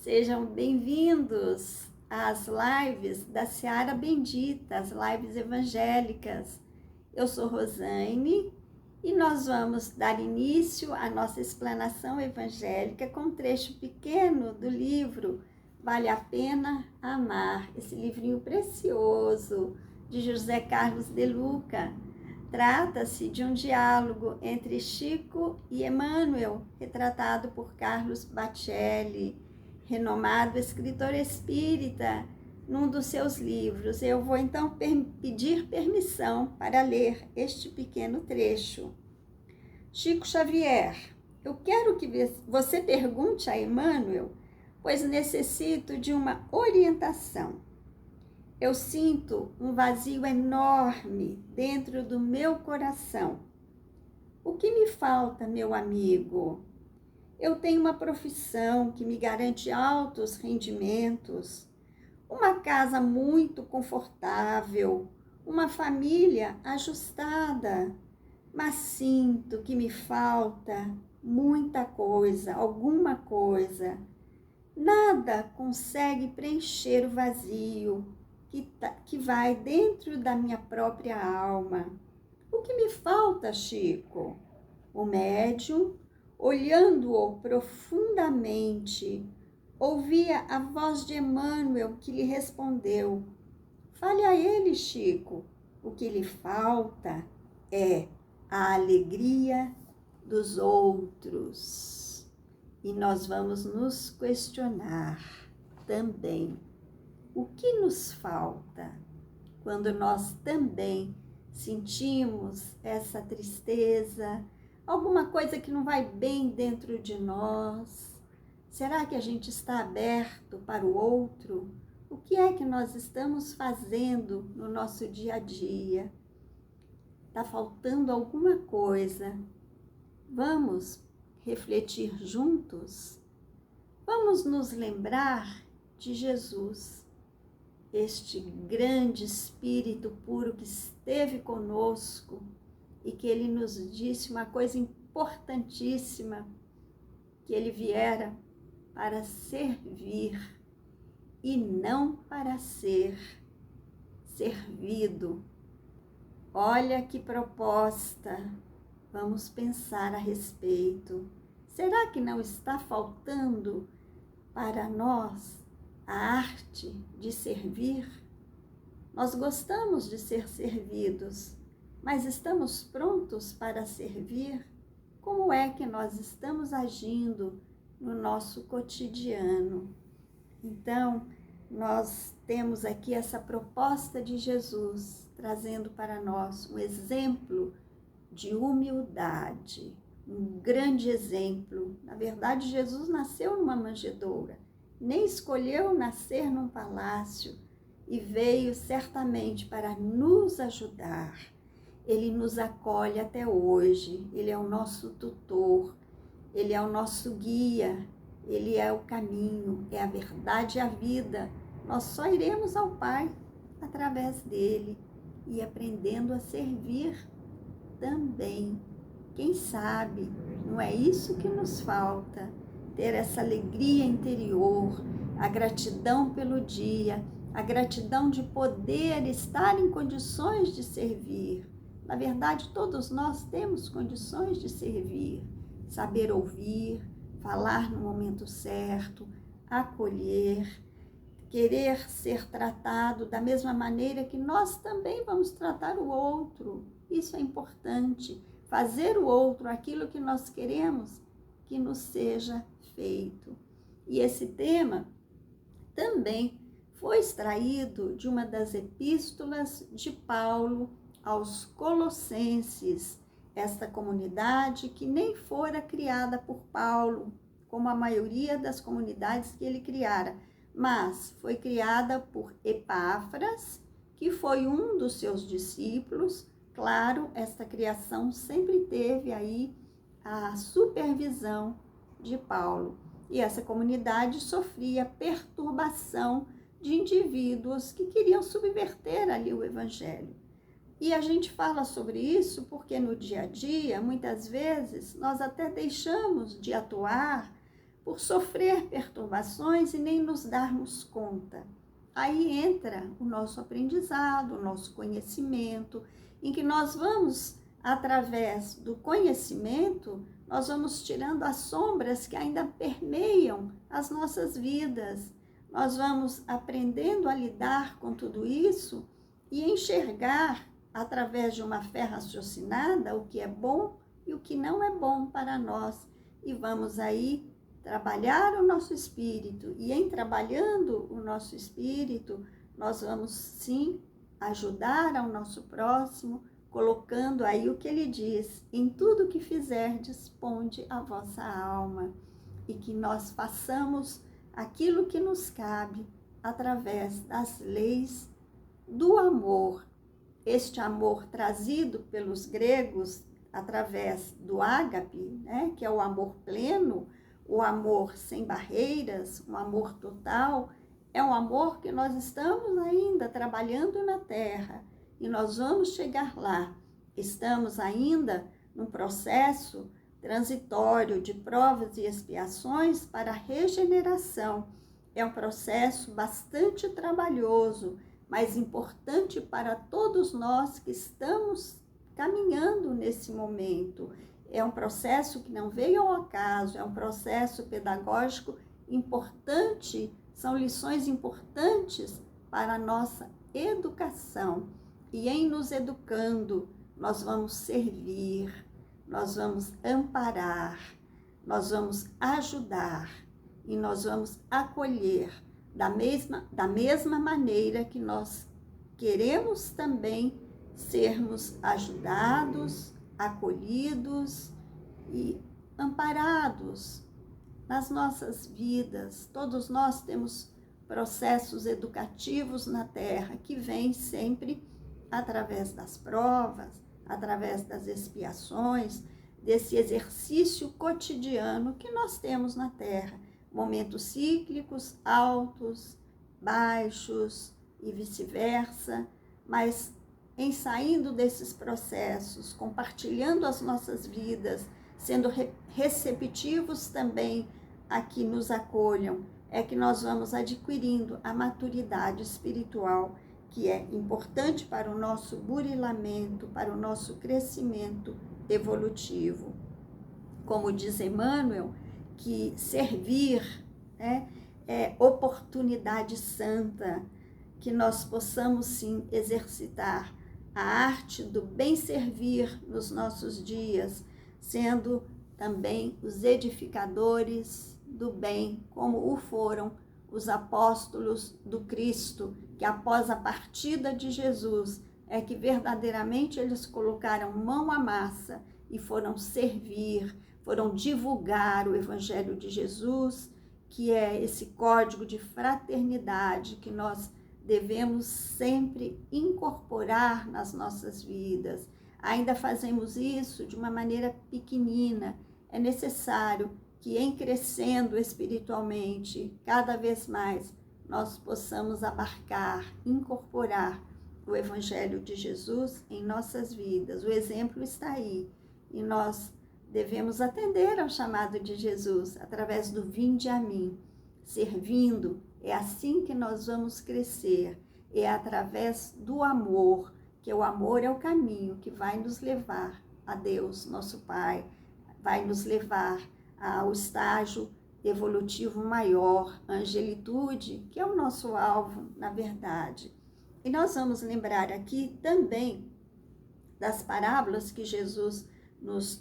Sejam bem-vindos às lives da Seara Bendita, as lives evangélicas. Eu sou Rosane e nós vamos dar início à nossa explanação evangélica com um trecho pequeno do livro Vale a Pena Amar, esse livrinho precioso de José Carlos de Luca. Trata-se de um diálogo entre Chico e Emmanuel, retratado por Carlos Bacelli, renomado escritor espírita, num dos seus livros. Eu vou então pedir permissão para ler este pequeno trecho. Chico Xavier, eu quero que você pergunte a Emmanuel, pois necessito de uma orientação. Eu sinto um vazio enorme dentro do meu coração. O que me falta, meu amigo? Eu tenho uma profissão que me garante altos rendimentos, uma casa muito confortável, uma família ajustada, mas sinto que me falta muita coisa, alguma coisa. Nada consegue preencher o vazio que vai dentro da minha própria alma. O que me falta, Chico? O médium, olhando-o profundamente, ouvia a voz de Emmanuel que lhe respondeu: fale a ele, Chico, o que lhe falta é a alegria dos outros. E nós vamos nos questionar também. O que nos falta quando nós também sentimos essa tristeza, alguma coisa que não vai bem dentro de nós? Será que a gente está aberto para o outro? O que é que nós estamos fazendo no nosso dia a dia? Está faltando alguma coisa? Vamos refletir juntos? Vamos nos lembrar de Jesus, este grande Espírito puro que esteve conosco e que ele nos disse uma coisa importantíssima, que ele viera para servir e não para ser servido. Olha que proposta, vamos pensar a respeito. Será que não está faltando para nós a arte de servir? Nós gostamos de ser servidos, mas estamos prontos para servir? Como é que nós estamos agindo no nosso cotidiano? Então, nós temos aqui essa proposta de Jesus, trazendo para nós um exemplo de humildade, um grande exemplo. Na verdade, Jesus nasceu numa manjedoura, nem escolheu nascer num palácio e veio certamente para nos ajudar. Ele nos acolhe até hoje, ele é o nosso tutor, ele é o nosso guia, ele é o caminho, é a verdade e a vida. Nós só iremos ao Pai através dele e aprendendo a servir também. Quem sabe, não é isso que nos falta? Ter essa alegria interior, a gratidão pelo dia, a gratidão de poder estar em condições de servir. Na verdade, todos nós temos condições de servir, saber ouvir, falar no momento certo, acolher, querer ser tratado da mesma maneira que nós também vamos tratar o outro. Isso é importante, fazer o outro aquilo que nós queremos que nos seja feito. E esse tema também foi extraído de uma das epístolas de Paulo aos Colossenses, esta comunidade que nem fora criada por Paulo, como a maioria das comunidades que ele criara, mas foi criada por Epáfras, que foi um dos seus discípulos. Claro, esta criação sempre teve aí a supervisão de Paulo. E essa comunidade sofria perturbação de indivíduos que queriam subverter ali o evangelho. E a gente fala sobre isso porque no dia a dia, muitas vezes, nós até deixamos de atuar por sofrer perturbações e nem nos darmos conta. Aí entra o nosso aprendizado, o nosso conhecimento, em que nós vamos, através do conhecimento, nós vamos tirando as sombras que ainda permeiam as nossas vidas. Nós vamos aprendendo a lidar com tudo isso e enxergar, através de uma fé raciocinada, o que é bom e o que não é bom para nós. E vamos aí trabalhar o nosso espírito. E em trabalhando o nosso espírito, nós vamos sim ajudar ao nosso próximo, colocando aí o que ele diz: em tudo que fizerdes, ponde a vossa alma. E que nós façamos aquilo que nos cabe através das leis do amor. Este amor trazido pelos gregos através do ágape, né, que é o amor pleno, o amor sem barreiras, um amor total, é um amor que nós estamos ainda trabalhando na Terra e nós vamos chegar lá. Estamos ainda num processo transitório de provas e expiações para a regeneração. É um processo bastante trabalhoso, mas importante para todos nós que estamos caminhando nesse momento. É um processo que não veio ao acaso, é um processo pedagógico importante, são lições importantes para a nossa educação. E em nos educando, nós vamos servir, nós vamos amparar, nós vamos ajudar e nós vamos acolher da mesma maneira que nós queremos também sermos ajudados, acolhidos e amparados nas nossas vidas. Todos nós temos processos educativos na Terra que vêm sempre através das provas, através das expiações, desse exercício cotidiano que nós temos na Terra. Momentos cíclicos, altos, baixos e vice-versa, mas em saindo desses processos, compartilhando as nossas vidas, sendo receptivos também a que nos acolham, é que nós vamos adquirindo a maturidade espiritual, que é importante para o nosso burilamento, para o nosso crescimento evolutivo. Como diz Emmanuel, que servir é oportunidade santa, que nós possamos sim exercitar a arte do bem servir nos nossos dias, sendo também os edificadores do bem, como o foram os apóstolos do Cristo, que após a partida de Jesus, é que verdadeiramente eles colocaram mão à massa e foram servir, foram divulgar o Evangelho de Jesus, que é esse código de fraternidade que nós devemos sempre incorporar nas nossas vidas. Ainda fazemos isso de uma maneira pequenina. É necessário que, em crescendo espiritualmente, cada vez mais, nós possamos abarcar, incorporar o Evangelho de Jesus em nossas vidas. O exemplo está aí e nós devemos atender ao chamado de Jesus através do vinde a mim, servindo. É assim que nós vamos crescer, é através do amor, que o amor é o caminho que vai nos levar a Deus, nosso Pai, vai nos levar ao estágio evolutivo maior, a angelitude, que é o nosso alvo, na verdade. E nós vamos lembrar aqui também das parábolas que Jesus nos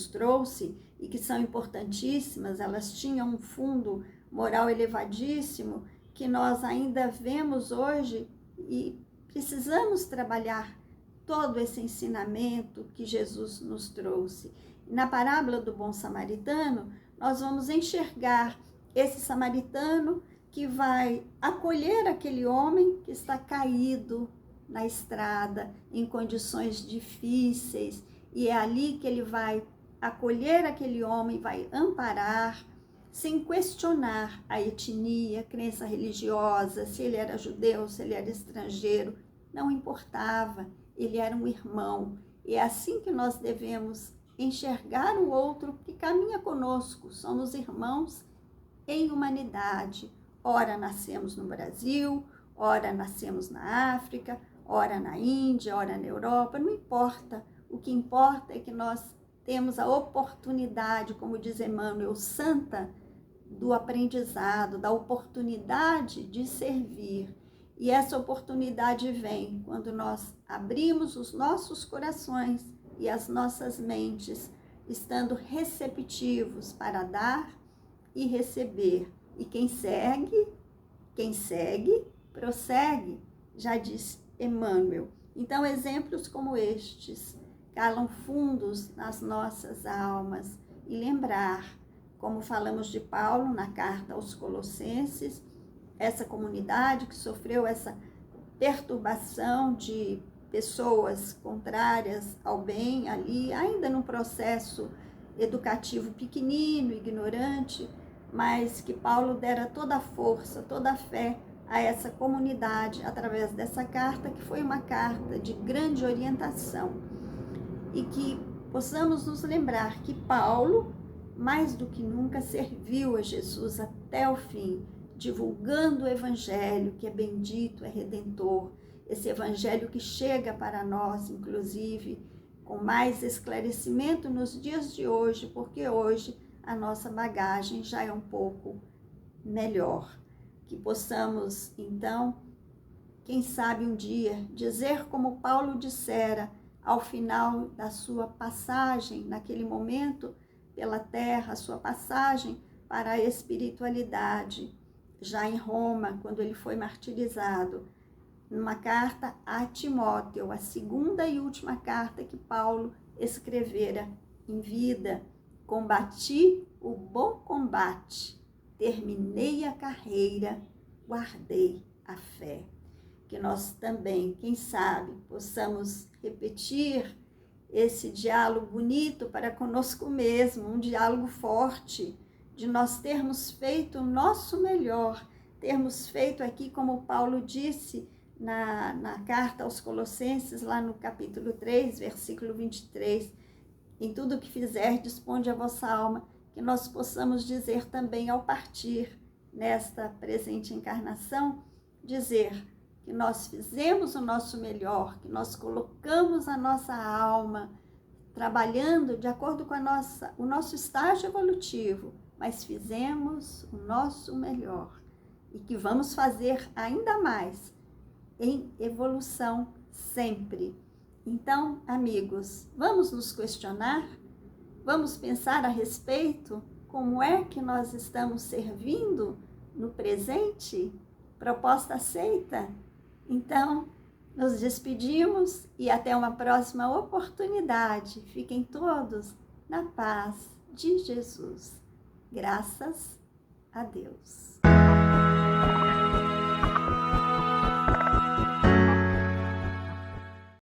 trouxe e que são importantíssimas. Elas tinham um fundo moral elevadíssimo que nós ainda vemos hoje e precisamos trabalhar todo esse ensinamento que Jesus nos trouxe. Na parábola do bom samaritano, nós vamos enxergar esse samaritano que vai acolher aquele homem que está caído na estrada, em condições difíceis, e é ali que ele vai acolher aquele homem, vai amparar, sem questionar a etnia, a crença religiosa, se ele era judeu, se ele era estrangeiro, não importava, ele era um irmão. E é assim que nós devemos enxergar o outro que caminha conosco. Somos irmãos em humanidade. Ora nascemos no Brasil, ora nascemos na África, ora na Índia, ora na Europa, não importa. O que importa é que nós temos a oportunidade, como diz Emmanuel, santa, do aprendizado, da oportunidade de servir. E essa oportunidade vem quando nós abrimos os nossos corações e as nossas mentes, estando receptivos para dar e receber. E quem segue, prossegue, já diz Emmanuel. Então, exemplos como estes calam fundos nas nossas almas. E lembrar, como falamos de Paulo na carta aos Colossenses, essa comunidade que sofreu essa perturbação de pessoas contrárias ao bem ali, ainda num processo educativo pequenino, ignorante, mas que Paulo dera toda a força, toda a fé a essa comunidade através dessa carta, que foi uma carta de grande orientação. E que possamos nos lembrar que Paulo, mais do que nunca, serviu a Jesus até o fim, divulgando o evangelho que é bendito, é redentor, esse evangelho que chega para nós, inclusive, com mais esclarecimento nos dias de hoje, porque hoje a nossa bagagem já é um pouco melhor. Que possamos, então, quem sabe um dia, dizer como Paulo dissera ao final da sua passagem, naquele momento pela terra, a sua passagem para a espiritualidade, já em Roma, quando ele foi martirizado, numa carta a Timóteo, a segunda e última carta que Paulo escrevera em vida: combati o bom combate, terminei a carreira, guardei a fé. Que nós também, quem sabe, possamos repetir esse diálogo bonito para conosco mesmo, um diálogo forte, de nós termos feito o nosso melhor, termos feito aqui, como Paulo disse na carta aos Colossenses, lá no capítulo 3, versículo 23, em tudo que fizer, disponde a vossa alma, que nós possamos dizer também ao partir nesta presente encarnação, dizer que nós fizemos o nosso melhor, que nós colocamos a nossa alma trabalhando de acordo com o nosso estágio evolutivo, mas fizemos o nosso melhor e que vamos fazer ainda mais em evolução sempre. Então, amigos, vamos nos questionar, vamos pensar a respeito como é que nós estamos servindo no presente? Proposta aceita? Então, nos despedimos e até uma próxima oportunidade. Fiquem todos na paz de Jesus. Graças a Deus.